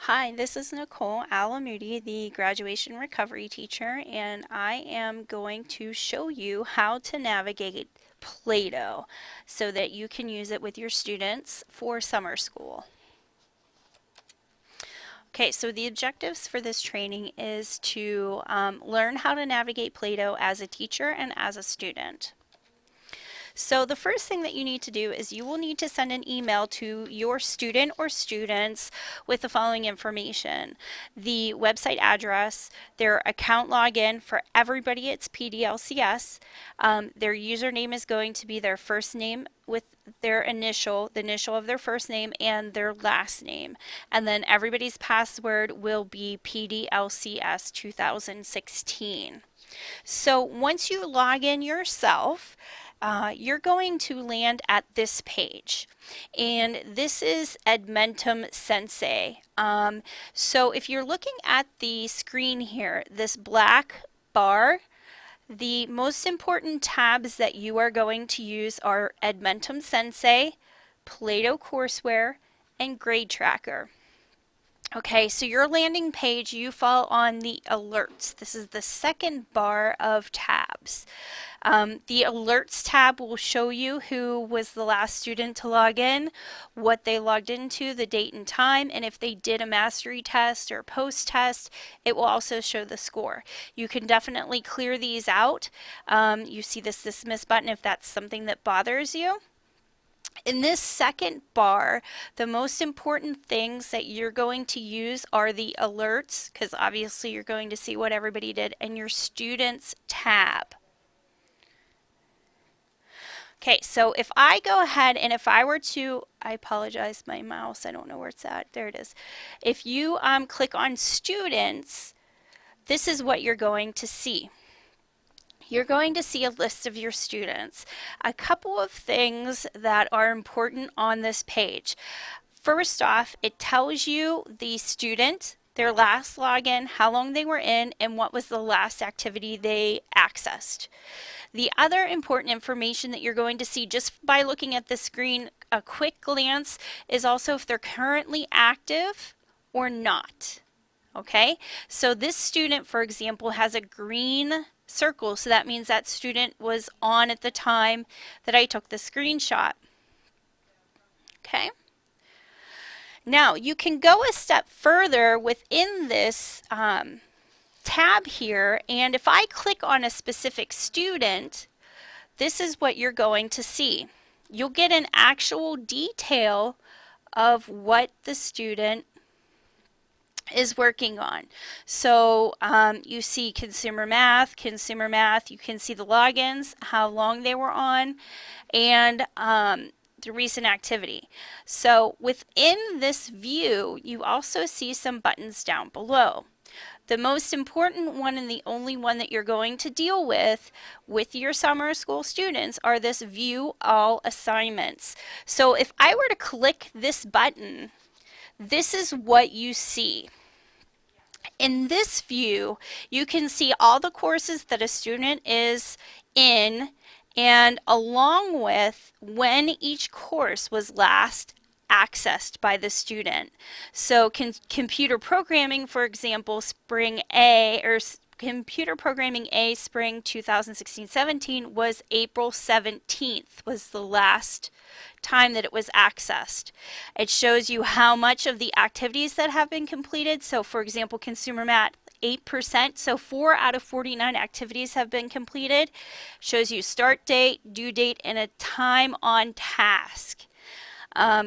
Hi, this is Nicole Al-Amoudi, the graduation recovery teacher, and I am going to show you how to navigate Play-Doh so that you can use it with your students for summer school. Okay, so the objectives for this training is to learn how to navigate Play-Doh as a teacher and as a student. So the first thing that you need to do is you will need to send an email to your student or students with the following information: the website address, their account login. For everybody, it's PDLCS. Their username is going to be their first name with their initial, the initial of their first name, and their last name. And then everybody's password will be PDLCS 2016. So once you log in yourself, you're going to land at this page, and this is Edmentum Sensei. So if you're looking at the screen here, this black bar, the most important tabs that you are going to use are Edmentum Sensei, Play-Doh Courseware, and Grade Tracker. Okay, so your landing page, you fall on the alerts. This is the second bar of tabs. The alerts tab will show you who was the last student to log in, what they logged into, the date and time, and if they did a mastery test or post test, it will also show the score. You can definitely clear these out. You see this dismiss button if that's something that bothers you. In this second bar, the most important things that you're going to use are the alerts, because obviously you're going to see what everybody did, and your students tab. Okay, so if I go ahead and if I were to, I apologize, my mouse, I don't know where it's at. There it is. If you click on students, this is what you're going to see. You're going to see a list of your students. A couple of things that are important on this page. First off, it tells you the student, their last login, how long they were in, and what was the last activity they accessed. The other important information that you're going to see just by looking at the screen, a quick glance, is also if they're currently active or not. Okay, so this student, for example, has a green circle, so that means that student was on at the time that I took the screenshot. Okay. Now you can go a step further within this tab here, and if I click on a specific student, this is what you're going to see. You'll get an actual detail of what the student is working on. So you see consumer math, you can see the logins, how long they were on, and the recent activity. So within this view, you also see some buttons down below. The most important one and the only one that you're going to deal with your summer school students are this view all assignments. So if I were to click this button, this is what you see. In this view, you can see all the courses that a student is in, and along with when each course was last accessed by the student. So computer programming, for example, spring A, or computer programming A spring 2016-17 was April 17th was the last time that it was accessed. It shows you how much of the activities that have been completed. So for example, consumer math, 8%, so 4 out of 49 activities have been completed. Shows you start date, due date, and a time on task.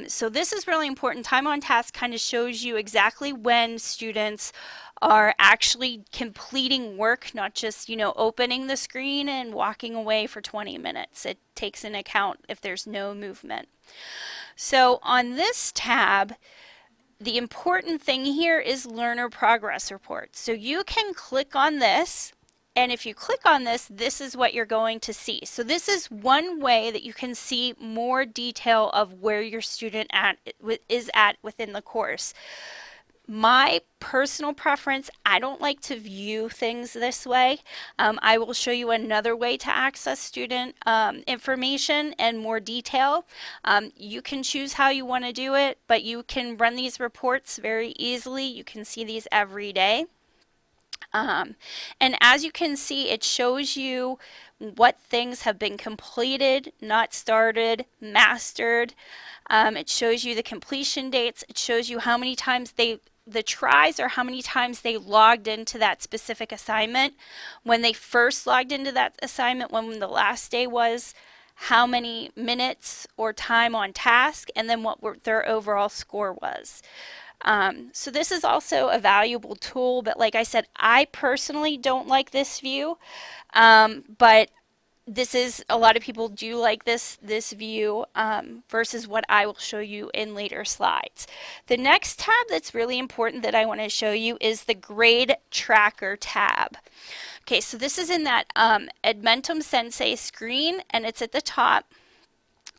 So this is really important. Time on task kind of shows you exactly when students are actually completing work, not just, opening the screen and walking away for 20 minutes. It takes into account if there's no movement. So on this tab, the important thing here is learner progress report. So you can click on this, and if you click on this, this is what you're going to see. So this is one way that you can see more detail of where your student is at within the course. My personal preference, I don't like to view things this way. I will show you another way to access student information and more detail. You can choose how you want to do it, but you can run these reports very easily. You can see these every day. And as you can see, it shows you what things have been completed, not started, mastered. It shows you the completion dates. It shows you how many times the tries or how many times they logged into that specific assignment, when they first logged into that assignment, when the last day was, how many minutes or time on task, and then what their overall score was. So this is also a valuable tool, but like I said, I personally don't like this view, but this is, a lot of people do like this view versus what I will show you in later slides. The next tab that's really important that I want to show you is the grade tracker tab. Okay, so this is in that Edmentum Sensei screen, and it's at the top.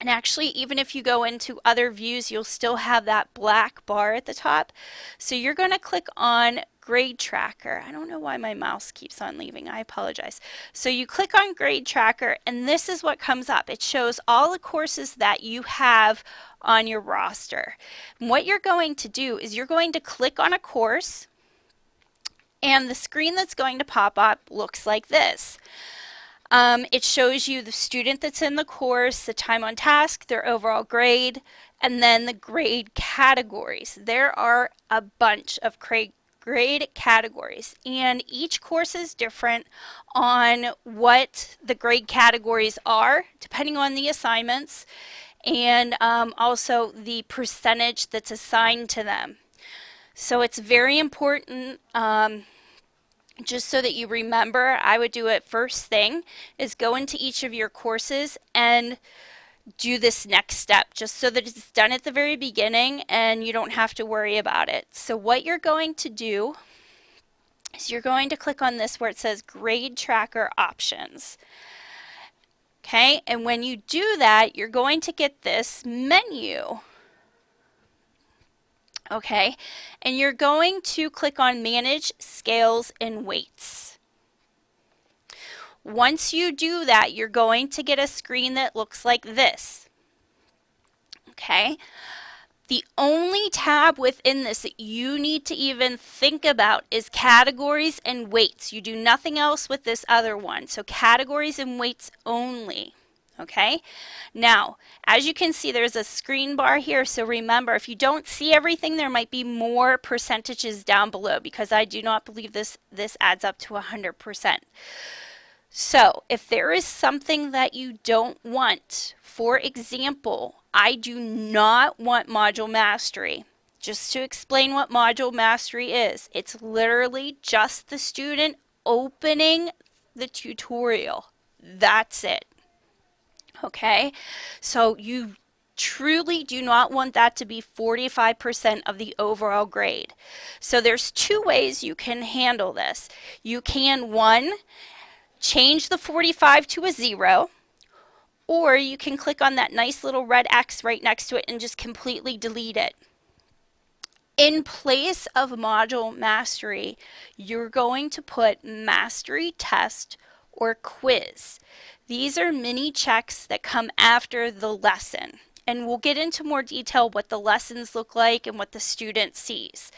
And actually, even if you go into other views, you'll still have that black bar at the top. So you're going to click on Grade Tracker. I don't know why my mouse keeps on leaving. I apologize. So you click on Grade Tracker, and this is what comes up. It shows all the courses that you have on your roster. And what you're going to do is you're going to click on a course, and the screen that's going to pop up looks like this. It shows you the student that's in the course, the time on task, their overall grade, and then the grade categories. There are a bunch of grade categories, and each course is different on what the grade categories are, depending on the assignments, and also the percentage that's assigned to them. So it's very important. Just so that you remember, I would do it first thing, is go into each of your courses and do this next step, just so that it's done at the very beginning and you don't have to worry about it. So what you're going to do is you're going to click on this where it says Grade Tracker Options. Okay, and when you do that, you're going to get this menu. Okay, and you're going to click on Manage Scales and Weights. Once you do that, you're going to get a screen that looks like this. Okay, the only tab within this that you need to even think about is categories and weights. You do nothing else with this other one. So categories and weights only. Okay, now as you can see, there's a screen bar here, so remember, if you don't see everything, there might be more percentages down below, because I do not believe this adds up to 100%. So if there is something that you don't want, for example, I do not want module mastery. Just to explain what module mastery is, it's literally just the student opening the tutorial. That's it. Okay, so you truly do not want that to be 45% of the overall grade. So there's two ways you can handle this. You can, one, change the 45 to a 0, or you can click on that nice little red X right next to it and just completely delete it. In place of module mastery, you're going to put mastery test or quiz. These are mini checks that come after the lesson, and we'll get into more detail what the lessons look like and what the student sees.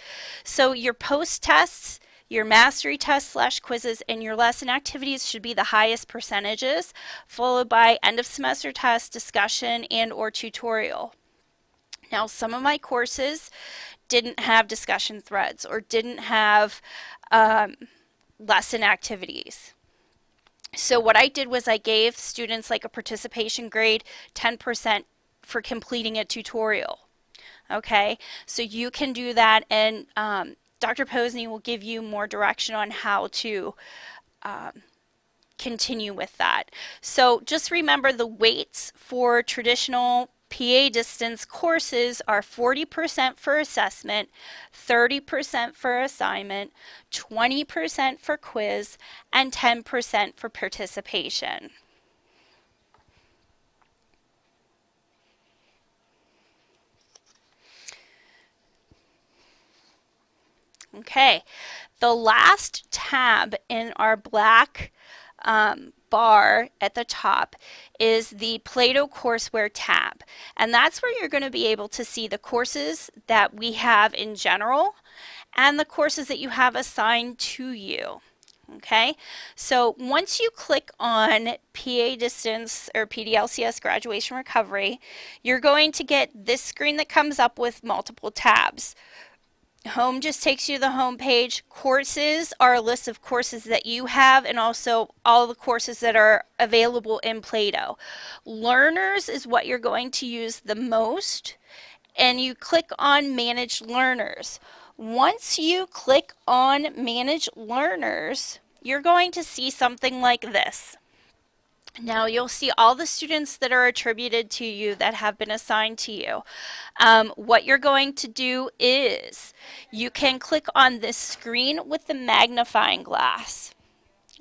So your post tests, your mastery tests / quizzes, and your lesson activities should be the highest percentages, followed by end of semester test, discussion, and or tutorial. Now, some of my courses didn't have discussion threads or didn't have lesson activities. So what I did was I gave students like a participation grade, 10% for completing a tutorial. Okay, so you can do that, and Dr. Posney will give you more direction on how to continue with that. So just remember, the weights for traditional PA distance courses are 40% for assessment, 30% for assignment, 20% for quiz, and 10% for participation. Okay, the last tab in our black bar at the top is the Play-Doh courseware tab, and that's where you're going to be able to see the courses that we have in general and the courses that you have assigned to you. Okay, so once you click on PA Distance or PDLCS Graduation Recovery, you're going to get this screen that comes up with multiple tabs. Home just takes you to the home page. Courses are a list of courses that you have and also all the courses that are available in Play-Doh. Learners is what you're going to use the most, and you click on Manage Learners. Once you click on Manage Learners, you're going to see something like this. Now you'll see all the students that are attributed to you that have been assigned to you. What you're going to do is you can click on this screen with the magnifying glass.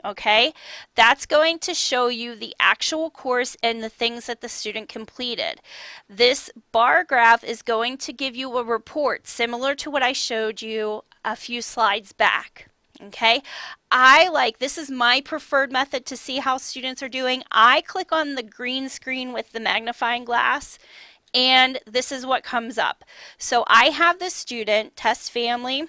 Okay, that's going to show you the actual course and the things that the student completed. This bar graph is going to give you a report similar to what I showed you a few slides back. Okay, this is my preferred method to see how students are doing. I click on the green screen with the magnifying glass, and this is what comes up. So I have the student, test family.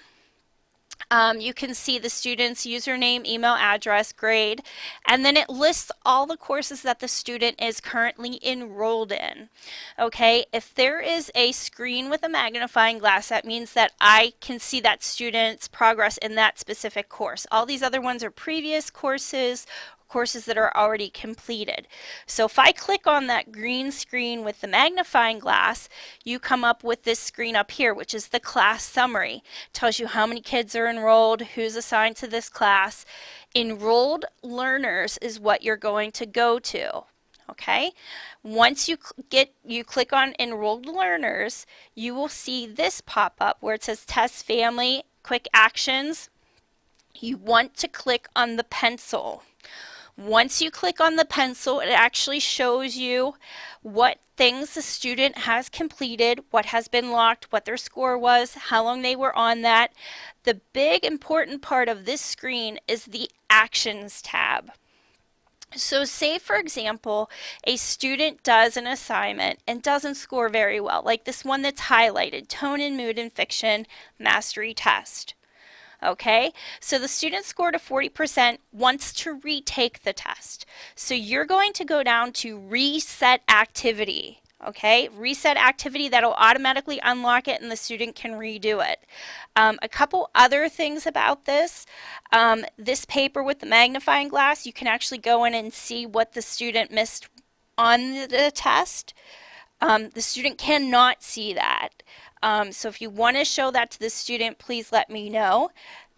You can see the student's username, email address, grade, and then it lists all the courses that the student is currently enrolled in. Okay, if there is a screen with a magnifying glass, that means that I can see that student's progress in that specific course. All these other ones are previous courses that are already completed. So if I click on that green screen with the magnifying glass, you come up with this screen up here, which is the class summary. It tells you how many kids are enrolled, who's assigned to this class. Enrolled learners is what you're going to go to. Okay, once you click on enrolled learners, you will see this pop up where it says test family, quick actions. You want to click on the pencil. Once you click on the pencil, it actually shows you what things the student has completed, what has been locked, what their score was, how long they were on that. The big important part of this screen is the Actions tab. So say, for example, a student does an assignment and doesn't score very well, like this one that's highlighted, Tone and Mood in Fiction Mastery Test. Okay, so the student scored a 40%, wants to retake the test. So you're going to go down to Reset Activity. Okay, reset activity, that'll automatically unlock it and the student can redo it. A couple other things about this. This paper with the magnifying glass, you can actually go in and see what the student missed on the test. The student cannot see that. So if you want to show that to the student, please let me know.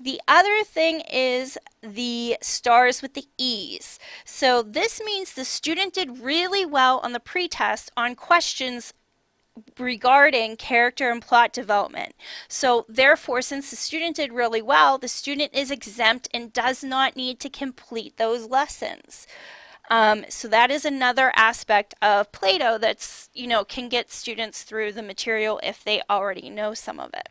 The other thing is the stars with the E's. So this means the student did really well on the pretest on questions regarding character and plot development. So therefore, since the student did really well, the student is exempt and does not need to complete those lessons. So that is another aspect of Play-Doh that's, can get students through the material if they already know some of it.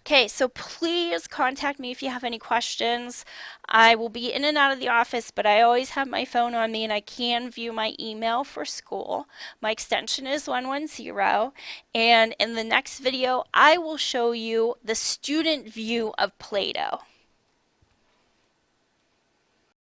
Okay, so please contact me if you have any questions. I will be in and out of the office, but I always have my phone on me and I can view my email for school. My extension is 110, and in the next video, I will show you the student view of Play-Doh.